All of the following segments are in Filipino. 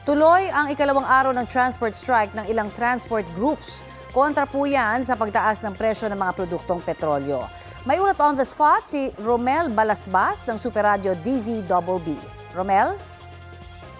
Tuloy ang ikalawang araw ng transport strike ng ilang transport groups. Kontra po yan sa pagtaas ng presyo ng mga produktong petrolyo. May ulat on the spot si Romel Balasbas ng Super Radio DZBB. Romel?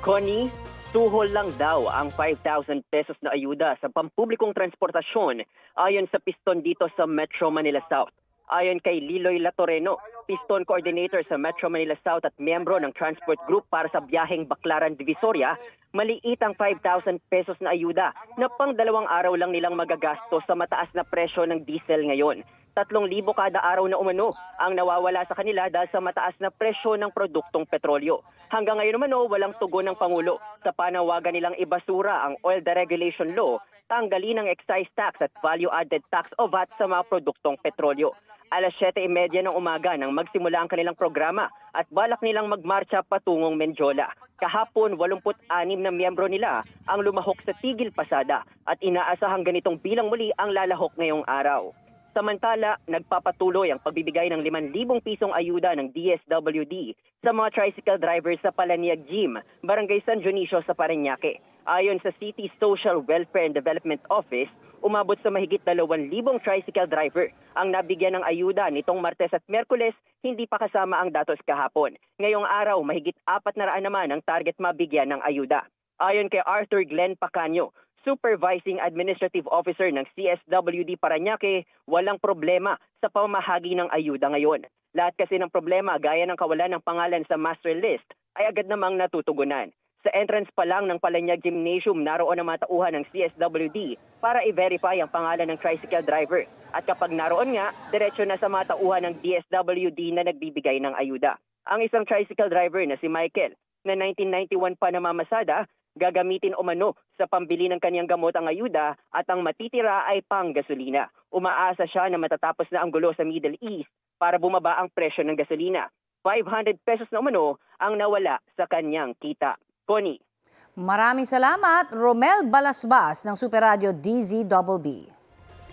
Connie, tuhol lang daw ang 5,000 pesos na ayuda sa pampublikong transportasyon ayon sa piston dito sa Metro Manila South. Ayon kay Liloy Latoreno, piston coordinator sa Metro Manila South at miyembro ng transport group para sa biyaheng Baclaran Divisoria, maliit ang 5,000 pesos na ayuda na pang 2 araw lang nilang magagastos sa mataas na presyo ng diesel ngayon. 3,000 kada araw na umano ang nawawala sa kanila dahil sa mataas na presyo ng produktong petrolyo. Hanggang ngayon umano, walang tugon ng Pangulo sa panawagan nilang ibasura ang Oil Deregulation Law, tanggalin ang excise tax at value-added tax o VAT sa mga produktong petrolyo. Alas 7:30 ng umaga nang magsimula ang kanilang programa at balak nilang magmarcha patungong Menjola. Kahapon, 86 na miyembro nila ang lumahok sa Tigil Pasada at inaasahang ganitong bilang muli ang lalahok ngayong araw. Samantala, nagpapatuloy ang pagbibigay ng 5,000 pisong ayuda ng DSWD sa mga tricycle drivers sa Palaniag Gym, Barangay San Dionisio sa Parañaque. Ayon sa City Social Welfare and Development Office, umabot sa mahigit 2,000 tricycle driver ang nabigyan ng ayuda nitong Martes at Miyerkules, hindi pa kasama ang datos kahapon. Ngayong araw, mahigit 400 naman ang target mabigyan ng ayuda. Ayon kay Arthur Glenn Pacanio, Supervising Administrative Officer ng CSWD Parañaque, walang problema sa pamahagi ng ayuda ngayon. Lahat kasi ng problema gaya ng kawalan ng pangalan sa master list ay agad namang natutugunan. Sa entrance pa lang ng Palaniag Gymnasium, naroon ang mga tauhan ng CSWD para i-verify ang pangalan ng tricycle driver. At kapag naroon nga, diretsyo na sa mga tauhan ng DSWD na nagbibigay ng ayuda. Ang isang tricycle driver na si Michael, na 1991 pa namamasada, gagamitin umano sa pambili ng kanyang gamot ang ayuda at ang matitira ay pang-gasolina. Umaasa siya na matatapos na ang gulo sa Middle East para bumaba ang presyo ng gasolina. 500 pesos na umano ang nawala sa kanyang kita. Connie. Maraming salamat, Romel Balasbas ng Super Radio DZBB.